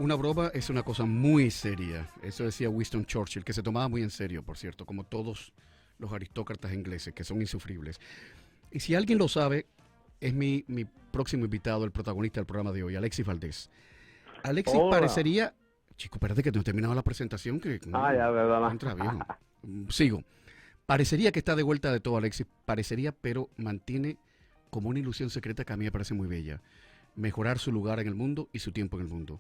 Una broma es una cosa muy seria. Eso decía Winston Churchill, que se tomaba muy en serio, por cierto, como todos los aristócratas ingleses, que son insufribles. Y si alguien lo sabe, es mi próximo invitado, el protagonista del programa de hoy, Alexis Valdés. Alexis Hola. parecería... Chico, espérate que no he terminado la presentación, que Ya, verdad. entra viejo. Sigo. Parecería que está de vuelta de todo, Alexis. Parecería, pero mantiene como una ilusión secreta que a mí me parece muy bella. Mejorar su lugar en el mundo y su tiempo en el mundo.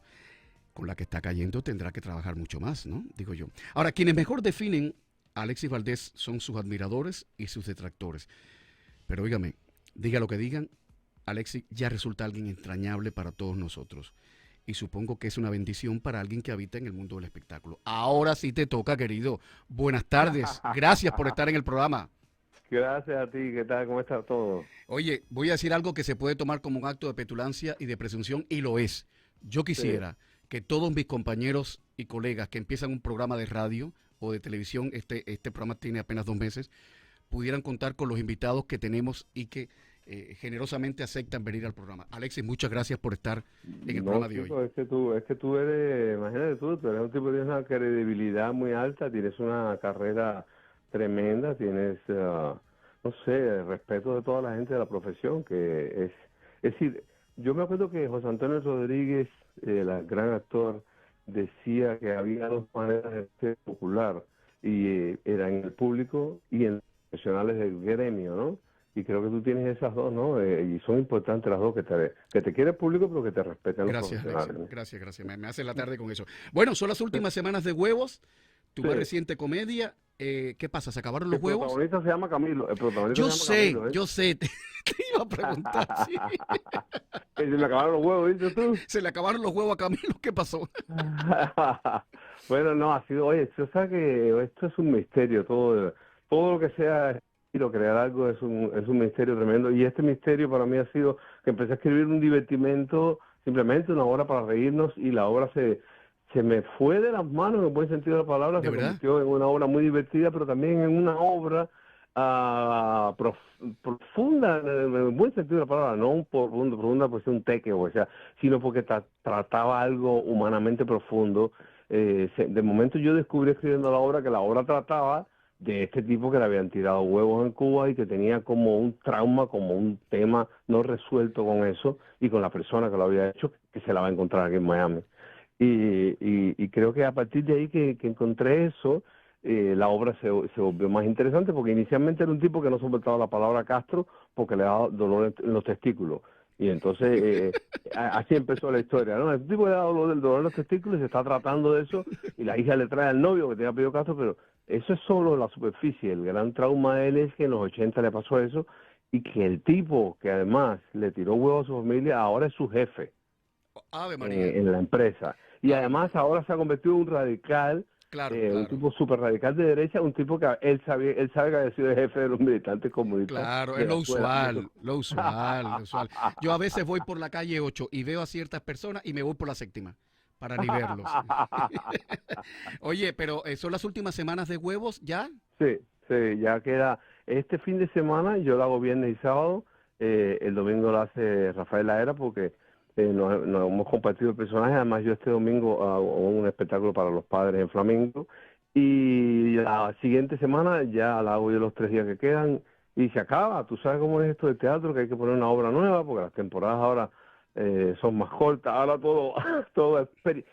Con la que está cayendo tendrá que trabajar mucho más, ¿no? Digo yo. Ahora, quienes mejor definen a Alexis Valdés son sus admiradores y sus detractores. Pero óigame, diga lo que digan, Alexis ya resulta alguien entrañable para todos nosotros. Y supongo que es una bendición para alguien que habita en el mundo del espectáculo. Ahora sí te toca, querido. Buenas tardes. Gracias por estar en el programa. Gracias a ti, ¿qué tal? ¿Cómo está todo? Oye, voy a decir algo que se puede tomar como un acto de petulancia y de presunción, y lo es. Yo Sí. quisiera que todos mis compañeros y colegas que empiezan un programa de radio o de televisión, este programa tiene apenas 2 meses, pudieran contar con los invitados que tenemos y que generosamente aceptan venir al programa. Alexis, muchas gracias por estar en el No, programa de hoy. chico, es que tú eres, imagínate tú eres un tipo que tienes una credibilidad muy alta, tienes una carrera tremenda, tienes, no sé, el respeto de toda la gente de la profesión, es decir, yo me acuerdo que José Antonio Rodríguez, el gran actor, decía que había dos maneras de ser popular, y era en el público y en los profesionales del gremio, ¿no? Y creo que tú tienes esas dos, ¿no? Y son importantes las dos, que te quiere el público, pero que te respeten los Gracias, Alexis. profesionales, ¿no? Gracias, gracias. Me hace la tarde con eso. Bueno, son las últimas semanas de Huevos, tu Sí, más reciente comedia. ¿Qué pasa? ¿Se acabaron los el huevos? protagonista se llama Camilo, el protagonista se llama Camilo, ¿eh? Yo sé, te iba a preguntar, sí. Y se me acabaron los huevos, ¿viste tú? Se le acabaron los huevos a Camilo, ¿qué pasó? Bueno, no, ha sido, oye, o sea que esto es un misterio, todo lo que sea estilo, crear algo es un misterio tremendo, y este misterio para mí ha sido que empecé a escribir un divertimento, simplemente una obra para reírnos, y la obra se me fue de las manos en el buen sentido de la palabra, ¿De se verdad? convirtió en una obra muy divertida, pero también en una obra profunda, en el buen sentido de la palabra, no un profunda pues un teque, o sea, sino porque trataba algo humanamente profundo. De momento yo descubrí escribiendo la obra que la obra trataba de este tipo que le habían tirado huevos en Cuba y que tenía como un trauma, como un tema no resuelto con eso y con la persona que lo había hecho, que se la va a encontrar aquí en Miami. Y creo que a partir de ahí que encontré eso, la obra se volvió más interesante, porque inicialmente era un tipo que no soportaba la palabra Castro porque le daba dolor en los testículos. Y entonces así empezó la historia, ¿no? El tipo le da dolor en los testículos y se está tratando de eso, y la hija le trae al novio que tenía apellido Castro, pero eso es solo la superficie. El gran trauma de él es que en los 80 le pasó eso, y que el tipo que además le tiró huevo a su familia ahora es su jefe Ave en, María, en la empresa. Y Ave además María. ahora se ha convertido en un radical, Claro, un claro, tipo súper radical de derecha, un tipo que él sabe que ha sido el jefe de los militantes comunistas claro, es de la escuela. Y eso. lo usual, lo usual. Yo a veces voy por la calle 8 y veo a ciertas personas y me voy por la séptima para ni verlos. Oye, pero son las últimas semanas de huevos, ¿ya? Sí, sí, ya queda este fin de semana, yo lo hago viernes y sábado, el domingo lo hace Rafael Laera porque nos hemos compartido el personaje, además yo este domingo hago un espectáculo para los padres en Flamengo, y la siguiente semana ya la hago yo los 3 días que quedan y se acaba. Tú sabes cómo es esto del teatro, que hay que poner una obra nueva porque las temporadas ahora son más cortas, ahora todo, todo es,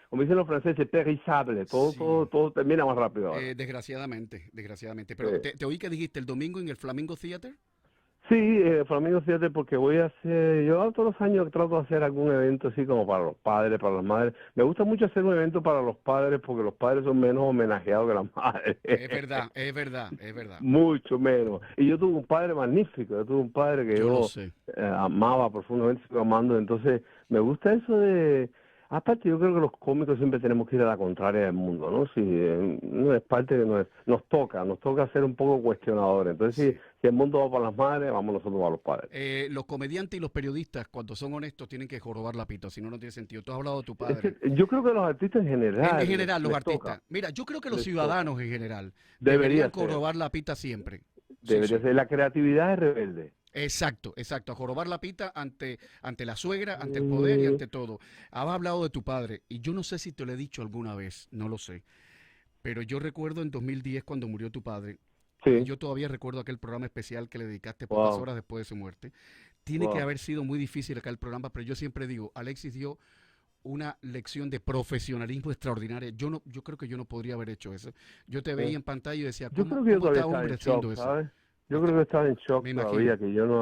como dicen los franceses, périsable, todo, todo, Sí. todo termina más rápido ahora. Desgraciadamente, desgraciadamente. Sí. Pero te oí que dijiste el domingo en el Flamingo Theater. Sí, Flamingo, fíjate, porque voy a hacer, yo todos los años trato de hacer algún evento así como para los padres, para las madres. Me gusta mucho hacer un evento para los padres porque los padres son menos homenajeados que las madres. Es verdad, es verdad, es verdad. Mucho menos. Y yo tuve un padre magnífico, yo tuve un padre que Yo lo yo sé. amaba profundamente, sigo amando. Entonces, me gusta eso de... Aparte, yo creo que los cómicos siempre tenemos que ir a la contraria del mundo, ¿no? Si no es parte de nos toca ser un poco cuestionadores. Entonces, si, Sí. si el mundo va para las madres, vamos nosotros para los padres. Los comediantes y los periodistas, cuando son honestos, tienen que jorobar la pita, si no, no tiene sentido. Tú has hablado de tu Es que padre. yo creo que los artistas en En general general, los les toca, artistas. Mira, yo creo que los les toca. ciudadanos en general deberían Debería ser, jorobar la pita siempre. Sí, debería sí. ser. La creatividad es rebelde. Exacto, exacto. A jorobar la pita ante la suegra, ante el poder y ante todo. Has hablado de tu padre y yo no sé si te lo he dicho alguna vez, no lo sé. Pero yo recuerdo en 2010 cuando murió tu padre y Sí, yo todavía recuerdo aquel programa especial que le dedicaste pocas wow, horas después de su muerte. Tiene que wow. haber sido muy difícil acá el programa, pero yo siempre digo, Alexis dio una lección de profesionalismo extraordinaria. Yo creo que yo no podría haber hecho eso. Yo te veía en pantalla y decía, Yo ¿cómo, creo que yo cómo todavía está estaba en hombre shock, haciendo eso? ¿sabes? Yo creo Está- que estaba en me shock imagino. todavía, que yo no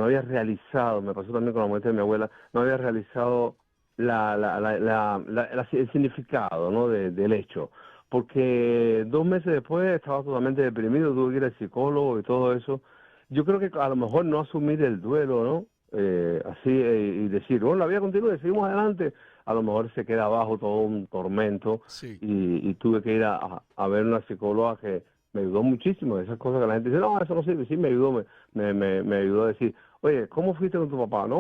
había realizado, me pasó también con la muerte de mi abuela, no había realizado el significado, ¿no? Del hecho. Porque 2 meses después estaba totalmente deprimido, tuve que ir al psicólogo y todo eso. Yo creo que a lo mejor no asumir el duelo, ¿no? Así, y decir, bueno, la vida continúa y seguimos adelante, a lo mejor se queda abajo todo un tormento Sí. y tuve que ir a ver una psicóloga que me ayudó muchísimo. Esas cosas que la gente dice, no, eso no sirve. Sí, me ayudó, me ayudó a decir, oye, ¿cómo fuiste con tu papá? No,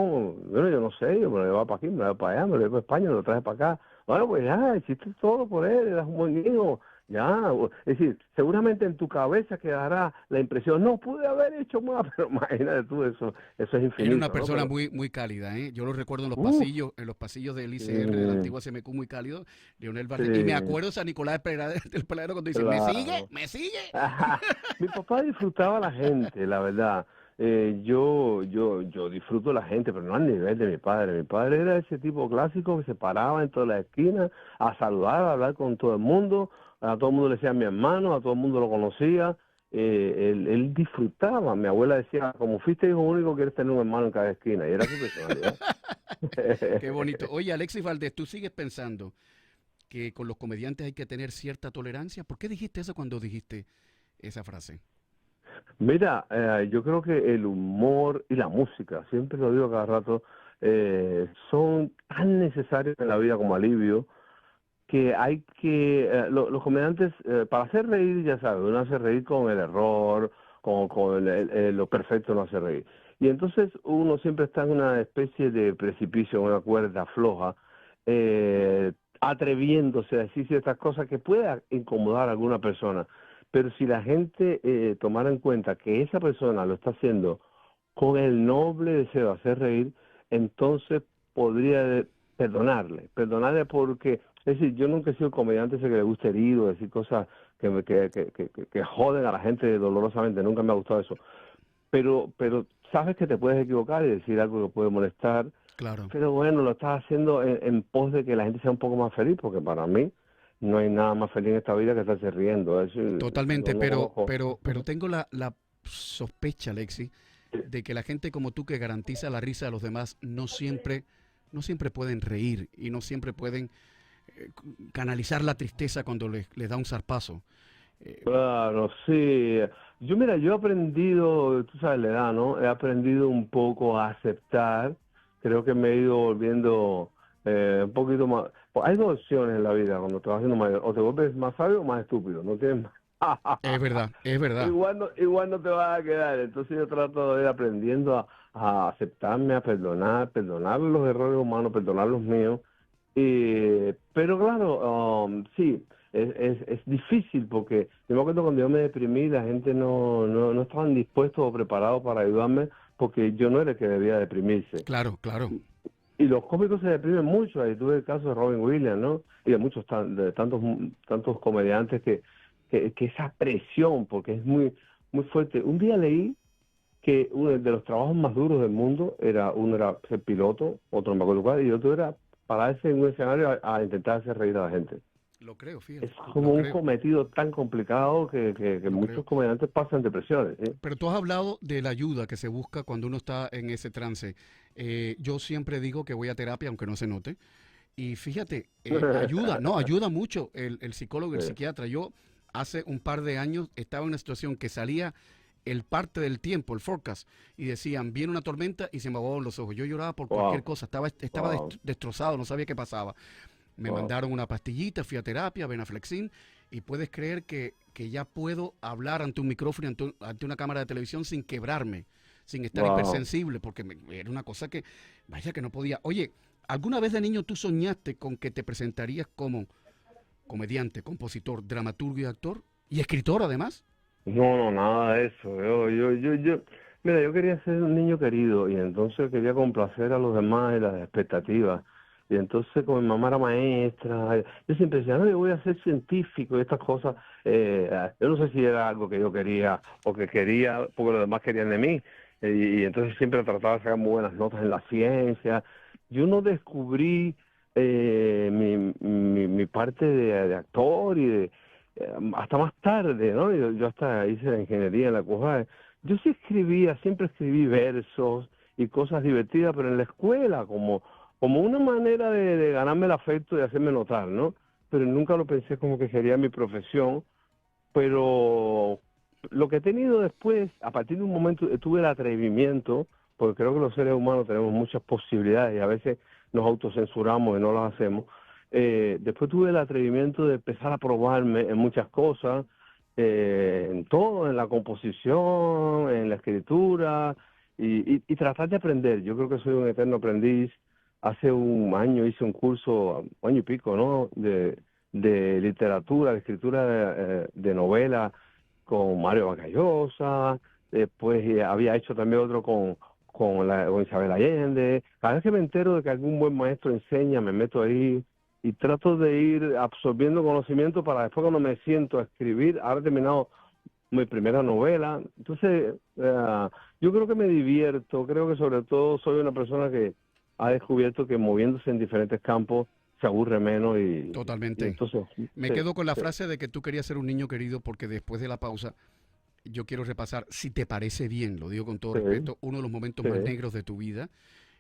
bueno, yo no sé, yo me lo llevaba para aquí, me lo llevaba para allá, me lo llevaba para España, me lo traje para acá. Bueno, pues ya, hiciste todo por él, eras un buen hijo. Ya, es decir, seguramente en tu cabeza quedará la impresión, no, pude haber hecho más, pero imagínate tú, eso es Era una infinito, ¿no? persona Pero, muy, muy cálida, ¿eh? Yo lo recuerdo uff, en los pasillos del ICR, de la sí, antigua CMQ, muy cálido, Leonel Barrio. Y me sí, acuerdo de San Nicolás del Peladero cuando dice, ¿me sigue? claro. ¿Me sigue? Ajá. Mi papá disfrutaba a la gente, la verdad. Yo disfruto a la gente, pero no al nivel de mi padre. Mi padre era ese tipo clásico que se paraba en todas las esquinas a saludar, a hablar con todo el mundo. A todo el mundo le decía mi hermano, a todo el mundo lo conocía. Él disfrutaba. Mi abuela decía, como fuiste hijo único, quieres tener un hermano en cada esquina. Y era su personalidad. Qué bonito. Oye, Alexis Valdés, ¿tú sigues pensando que con los comediantes hay que tener cierta tolerancia? ¿Por qué dijiste eso cuando dijiste esa frase? Mira, yo creo que el humor y la música, siempre lo digo cada rato, son tan necesarios en la vida como alivio, que hay que, los comediantes, para hacer reír, ya sabes, uno hace reír con el error, con lo perfecto no hace reír. Y entonces uno siempre está en una especie de precipicio, una cuerda floja, eh, atreviéndose a decir ciertas cosas que pueda incomodar a alguna persona. Pero si la gente tomara en cuenta que esa persona lo está haciendo con el noble deseo de hacer reír, entonces podría perdonarle porque, es decir, yo nunca he sido comediante ese que le gusta herido, decir cosas que joden a la gente dolorosamente, nunca me ha gustado eso, pero sabes que te puedes equivocar y decir algo que puede molestar, Claro, pero bueno, lo estás haciendo en pos de que la gente sea un poco más feliz, porque para mí no hay nada más feliz en esta vida que estarse riendo, eso, totalmente, no conozco. pero tengo la sospecha, Alexis, de que la gente como tú que garantiza la risa de los demás no siempre pueden reír y no siempre pueden canalizar la tristeza cuando les da un zarpazo. Eh, Claro, sí. Yo he aprendido, tú sabes la edad, ¿no? He aprendido un poco a aceptar. Creo que me he ido volviendo un poquito más. Pues hay dos opciones en la vida cuando te vas haciendo mayor. O te vuelves más sabio o más estúpido. No tienes más. es verdad, es verdad. Igual no te vas a quedar. Entonces yo trato de ir aprendiendo a aceptarme, a perdonar los errores humanos, perdonar los míos. Pero claro, sí, es difícil porque yo me acuerdo cuando yo me deprimí, la gente no estaban dispuestos o preparados para ayudarme porque yo no era el que debía deprimirse. Claro, claro. Y los cómicos se deprimen mucho, ahí tuve el caso de Robin Williams, ¿no? Y de muchos de tantos comediantes que esa presión, porque es muy fuerte. Un día leí que uno de los trabajos más duros del mundo uno era ser piloto, otro no me acuerdo cuál, y otro era pararse en un escenario a intentar hacer reír a la gente. Lo creo, Es fíjate, como lo un creo, cometido tan complicado que lo muchos creo. comediantes pasan depresiones, ¿sí? Pero tú has hablado de la ayuda que se busca cuando uno está en ese trance. Yo siempre digo que voy a terapia, aunque no se note. Y fíjate, ayuda, no, ayuda mucho el psicólogo, el Sí. psiquiatra. Yo hace un par de años estaba en una situación que salía el parte del tiempo, el forecast, y decían, viene una tormenta y se me aguaban los ojos. Yo lloraba por cualquier Wow, cosa, estaba wow, destrozado, no sabía qué pasaba. Me wow. mandaron una pastillita, fui a terapia, Venaflexin, y puedes creer que ya puedo hablar ante un micrófono, ante una cámara de televisión sin quebrarme, sin estar Wow. hipersensible, porque era una cosa que, vaya que no podía. Oye, ¿alguna vez de niño tú soñaste con que te presentarías como comediante, compositor, dramaturgo y actor? Y escritor además. No, nada de eso. Mira, yo quería ser un niño querido y entonces quería complacer a los demás y las expectativas. Y entonces, como mi mamá era maestra, yo siempre decía, no, yo voy a ser científico y estas cosas. Yo no sé si era algo que yo quería o que quería porque los demás querían de mí. Y entonces siempre trataba de sacar muy buenas notas en la ciencia. Yo no descubrí mi parte de actor y hasta más tarde, ¿no? Yo hasta hice la ingeniería en la CUJAE. Yo sí escribía, siempre escribí versos y cosas divertidas, pero en la escuela, como una manera de ganarme el afecto y hacerme notar, ¿no? Pero nunca lo pensé como que sería mi profesión, pero lo que he tenido después, a partir de un momento, tuve el atrevimiento, porque creo que los seres humanos tenemos muchas posibilidades y a veces nos autocensuramos y no las hacemos. Después tuve el atrevimiento de empezar a probarme en muchas cosas, en todo, en la composición, en la escritura, y tratar de aprender. Yo creo que soy un eterno aprendiz. Hace un año hice un curso, un año y pico, ¿no? De literatura, de escritura de novela con Mario Vargas. Después había hecho también otro con Isabel Allende. Cada vez que me entero de que algún buen maestro enseña, me meto ahí y trato de ir absorbiendo conocimiento para después cuando me siento a escribir, haber terminado mi primera novela. Entonces, yo creo que me divierto, creo que sobre todo soy una persona que ha descubierto que moviéndose en diferentes campos se aburre menos y Totalmente. entonces, Me sí, quedo con la sí, frase de que tú querías ser un niño querido porque después de la pausa yo quiero repasar, si te parece bien, lo digo con todo sí, respeto, uno de los momentos más sí. negros de tu vida.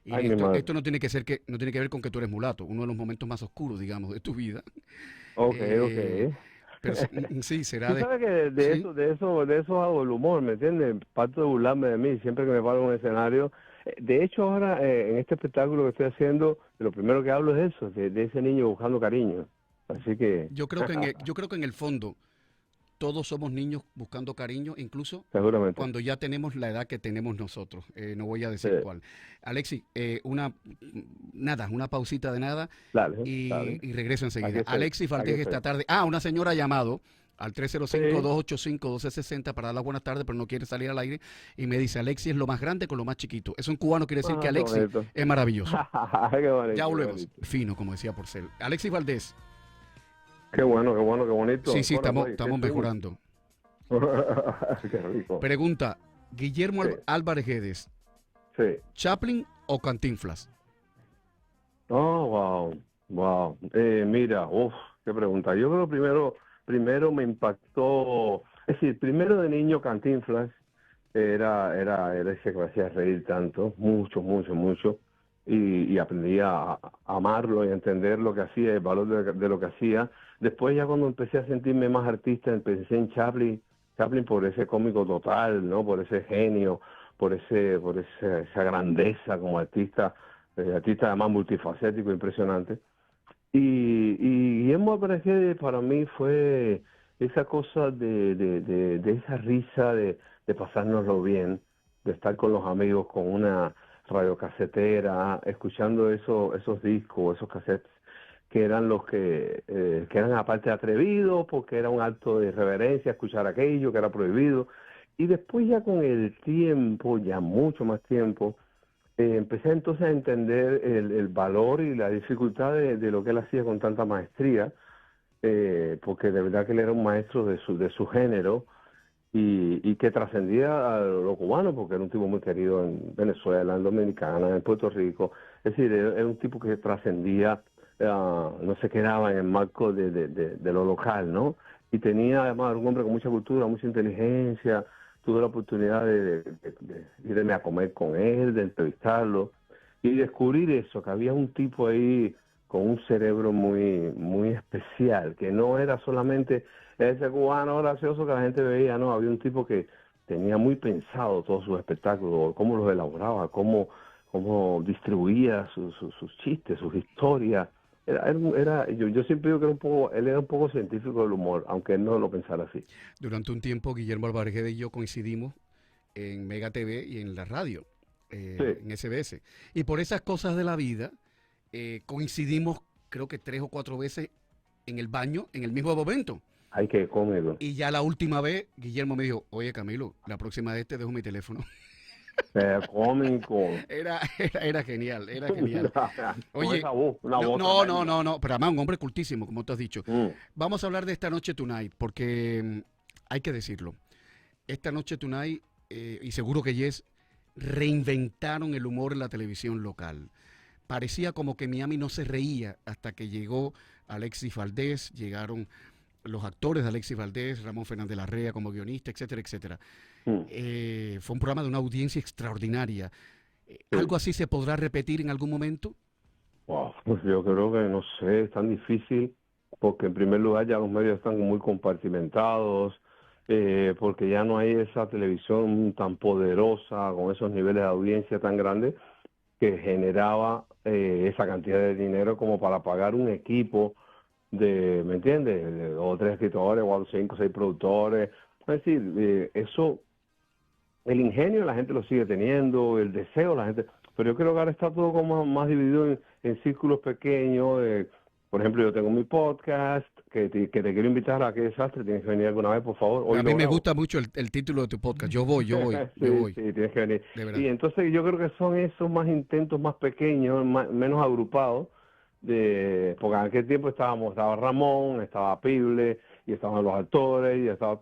Y Ay, mi madre. esto no tiene que ser no tiene que ver con que tú eres mulato, uno de los momentos más oscuros, digamos, de tu vida. Ok, ok. Eh, pero sí, será Tú sabes que sí. de eso hago el humor, ¿me entiendes? Parto de burlarme de mí siempre que me paro en un escenario. De hecho, ahora en este espectáculo que estoy haciendo, lo primero que hablo es eso, de ese niño buscando cariño. Así que, Yo creo que en el fondo todos somos niños buscando cariño, incluso seguramente. cuando ya tenemos la edad que tenemos nosotros. No voy a Sí. decir cuál. Alexi, una pausita de nada Dale, dale. y regreso Aquí enseguida. estoy, Alexis aquí Valdés estoy. esta tarde. Una señora ha llamado al Sí. 305-285-1260 para dar las buenas tardes, pero no quiere salir al aire y me dice, Alexis es lo más grande con lo más chiquito. Eso en cubano quiere decir que Qué Alexis bonito. es maravilloso. Qué Ya bonito, qué volvemos. bonito. Fino, como decía Porcel. Alexis Valdés. Qué bueno, qué bueno, qué Sí, bonito. sí, Corazón, ¿qué estamos swing? mejorando. Qué rico. Pregunta, Guillermo Sí, Álvarez Guedes, sí. ¿Chaplin o Cantinflas? Oh, wow, wow. Mira, uff, qué pregunta. Yo creo primero me impactó, es decir, primero de niño Cantinflas era ese que me hacía reír tanto, mucho, mucho, mucho, y aprendí a amarlo y a entender lo que hacía, el valor de lo que hacía. Después ya cuando empecé a sentirme más artista, empecé en Chaplin por ese cómico total, ¿no? Por ese genio, esa grandeza como artista además multifacético, impresionante. Y Guillermo Aparecida para mí fue esa cosa de esa risa, de pasárnoslo bien, de estar con los amigos con una radiocasetera, escuchando esos discos, esos cassettes, que eran que eran aparte atrevidos, porque era un acto de reverencia escuchar aquello que era prohibido. Y después ya con el tiempo, ya mucho más tiempo, empecé entonces a entender el valor y la dificultad de lo que él hacía con tanta maestría, porque de verdad que él era un maestro de su género y que trascendía a lo cubano, porque era un tipo muy querido en Venezuela, en Dominicana, en Puerto Rico. Es decir, era un tipo que trascendía, no se quedaba en el marco de lo local, ¿no? Y tenía además un hombre con mucha cultura, mucha inteligencia. Tuve la oportunidad de irme a comer con él, de entrevistarlo y descubrir eso, que había un tipo ahí con un cerebro muy, muy especial, que no era solamente ese cubano gracioso que la gente veía, no, había un tipo que tenía muy pensado todos sus espectáculos, cómo los elaboraba, cómo distribuía sus chistes, sus historias. Yo siempre digo que él era un poco científico del humor, aunque él no lo pensara así. Durante un tiempo, Guillermo Álvarez Guedes y yo coincidimos en Mega TV y en la radio, Sí, en SBS. Y por esas cosas de la vida, coincidimos creo que 3 o 4 veces en el baño, en el mismo momento. hay que comerlo. Y ya la última vez, Guillermo me dijo, oye Camilo, la próxima vez te dejo mi teléfono. Cómico. Era genial, era genial. Con Oye, esa voz, una no, voz no, no, tremenda. no, no, pero además un hombre cultísimo, como tú has dicho. Mm, Vamos a hablar de Esta Noche Tonight, porque hay que decirlo. Esta Noche Tonight, y seguro que Yes, reinventaron el humor en la televisión local. Parecía como que Miami no se reía hasta que llegó Alexis Valdés, llegaron los actores de Alexis Valdés, Ramón Fernández Larrea como guionista, etcétera, etcétera. mm, Fue un programa de una audiencia extraordinaria. sí. ¿Algo así se podrá repetir en algún momento? Wow, pues yo creo que no sé, es tan difícil porque en primer lugar ya los medios están muy compartimentados, porque ya no hay esa televisión tan poderosa con esos niveles de audiencia tan grandes que generaba esa cantidad de dinero como para pagar un equipo de, ¿me entiendes? De dos o tres escritores, o cinco o seis productores. Es decir, eso, el ingenio la gente lo sigue teniendo, el deseo la gente, pero yo creo que ahora está todo como más dividido en círculos pequeños. Por ejemplo, yo tengo mi podcast, que te quiero invitar a qué desastre, tienes que venir alguna vez, por favor, hoy A mí lo me grabo. gusta mucho el título de tu podcast. Yo voy, yo voy, yo Sí, voy, sí, tienes que venir. de verdad. Y entonces yo creo que son esos más intentos, más pequeños, menos agrupados, porque en aquel tiempo estaba Ramón, estaba Pible, y estaban los actores, y estaba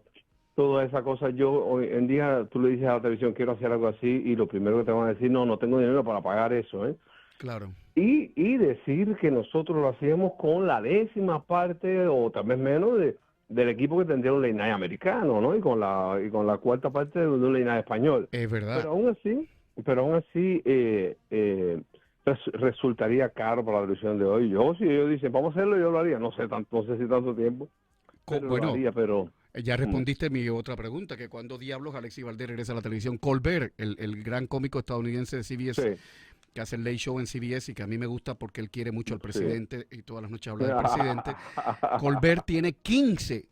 toda esa cosa. Yo hoy en día, tú le dices a la televisión, quiero hacer algo así, y lo primero que te van a decir, no, no tengo dinero para pagar eso, ¿eh? Claro. Y decir que nosotros lo hacíamos con la décima parte o tal vez menos del equipo que tendría un late night americano, ¿no? Y con la cuarta parte de un late night español. Es verdad. Pero aún así, pero aún así resultaría caro para la televisión de hoy. Yo, si ellos dicen, vamos a hacerlo, yo lo haría. No sé, no sé si tanto tiempo, pero lo Bueno, haría, pero... ya mm, respondiste mi otra pregunta, que cuando diablos Alexis Valdés regresa a la televisión. Colbert, el gran cómico estadounidense de CBS, sí, que hace el Late Show en CBS y que a mí me gusta porque él quiere mucho al sí. presidente y todas las noches habla del presidente. Colbert tiene 15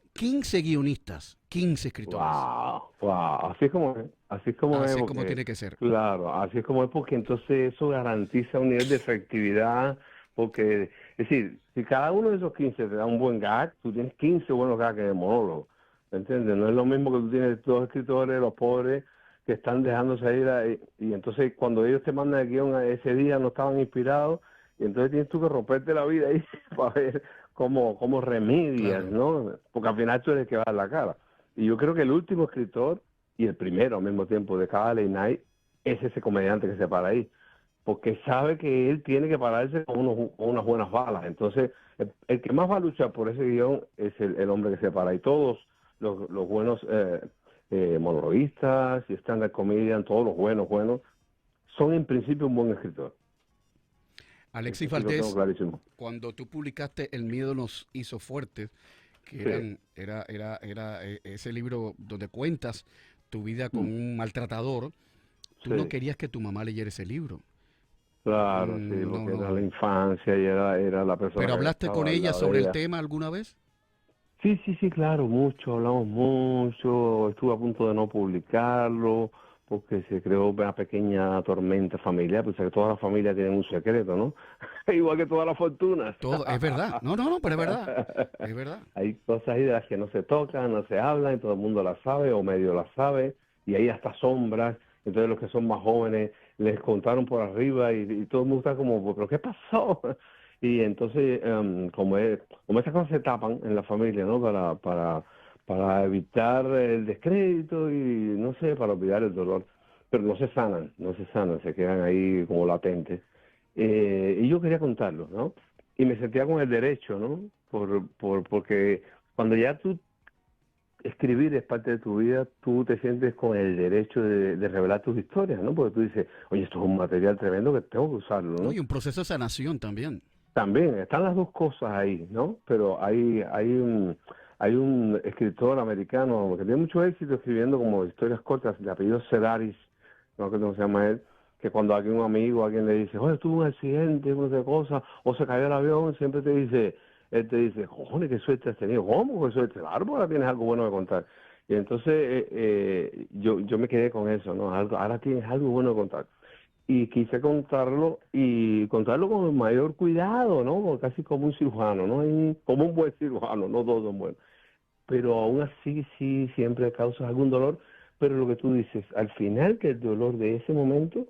guionistas, 15 escritores. Wow, wow, así es como es, Así es como porque, tiene que ser. claro, así es como es, porque entonces eso garantiza un nivel de efectividad, porque, es decir, si cada uno de esos 15 te da un buen gag, tú tienes 15 buenos gags de monólogo, ¿entiendes? No es lo mismo que tú tienes dos escritores, los pobres, que están dejándose ir, y entonces cuando ellos te mandan el guión a ese día no estaban inspirados, y entonces tienes tú que romperte la vida ahí para ver cómo remedias, Claro. ¿no? Porque al final tú eres el que va a dar la cara. Y yo creo que el último escritor y el primero al mismo tiempo de cada late night es ese comediante que se para ahí, porque sabe que él tiene que pararse con unas buenas balas. Entonces, el que más va a luchar por ese guión es el hombre que se para. Y todos los buenos monologuistas y stand-up comedian, todos los buenos, son en principio un buen escritor. Eso Alexis sí lo tengo Valdés, clarísimo. cuando tú publicaste El miedo nos hizo fuertes, que Sí. era ese libro donde cuentas tu vida con Mm. un maltratador, tú no Sí. querías que tu mamá leyera ese libro. Claro, sí, No, porque era la no. infancia y era la persona ¿Pero que hablaste con estaba al ella lado de sobre el ella. tema alguna vez? Sí, sí, sí, claro, mucho, hablamos mucho, estuve a punto de no publicarlo porque se creó una pequeña tormenta familiar, pues que todas las familias tienen un secreto, ¿no? Igual que todas las fortunas. Todo, es verdad. No, no, no, pero es verdad. Es verdad. Hay cosas ahí de las que no se tocan, no se hablan, y todo el mundo las sabe o medio las sabe, y hay hasta sombras. Entonces los que son más jóvenes les contaron por arriba y todo el mundo está como, ¿pero qué pasó? Y entonces, como esas cosas se tapan en la familia, ¿no? Para evitar el descrédito y, no sé, para olvidar el dolor. Pero no se sanan, se quedan ahí como latentes. Y yo quería contarlo, ¿no? Y me sentía con el derecho, ¿no? Porque cuando ya tú escribir es parte de tu vida, tú te sientes con el derecho de revelar tus historias, ¿no? Porque tú dices, oye, esto es un material tremendo que tengo que usarlo, No, ¿no? y un proceso de sanación también. También están las dos cosas ahí, ¿no? Pero hay un escritor americano que tiene mucho éxito escribiendo como historias cortas, de apellido Sedaris, no sé cómo se llama él, que cuando alguien, un amigo, alguien le dice, oye, tuvo un accidente, no sé cosa, o se cayó el avión, siempre él te dice, joder, qué suerte has tenido. ¿Cómo qué suerte? Claro, porque ahora tienes algo bueno que contar. Y entonces yo me quedé con eso, ¿no? Ahora tienes algo bueno que contar y quise contarlo con el mayor cuidado, ¿no? Casi como un cirujano, ¿no? Como un buen cirujano, no todos son buenos. Pero aún así, sí, siempre causa algún dolor, pero lo que tú dices, al final del dolor de ese momento,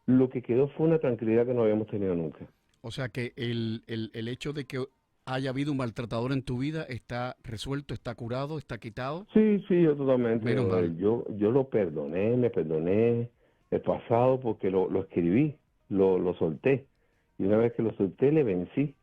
lo que quedó fue una tranquilidad que no habíamos tenido nunca. O sea que el hecho de que haya habido un maltratador en tu vida está resuelto, está curado, está quitado. Sí, sí, yo totalmente. Menos mal. Yo lo perdoné, me perdoné el pasado porque lo escribí, lo solté. Y una vez que lo solté, le vencí.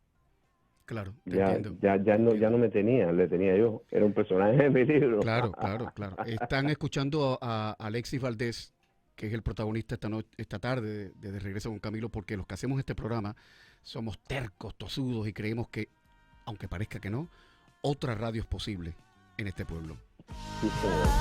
Claro, te Ya, entiendo. ya, Te ya no entiendo. me tenía, le tenía yo. Era un personaje de mi libro. Claro, claro, claro. Están escuchando a Alexis Valdés, que es el protagonista esta tarde de Regreso con Camilo, porque los que hacemos este programa somos tercos, tosudos y creemos que, aunque parezca que no, otra radio es posible en este pueblo. Sí, señor.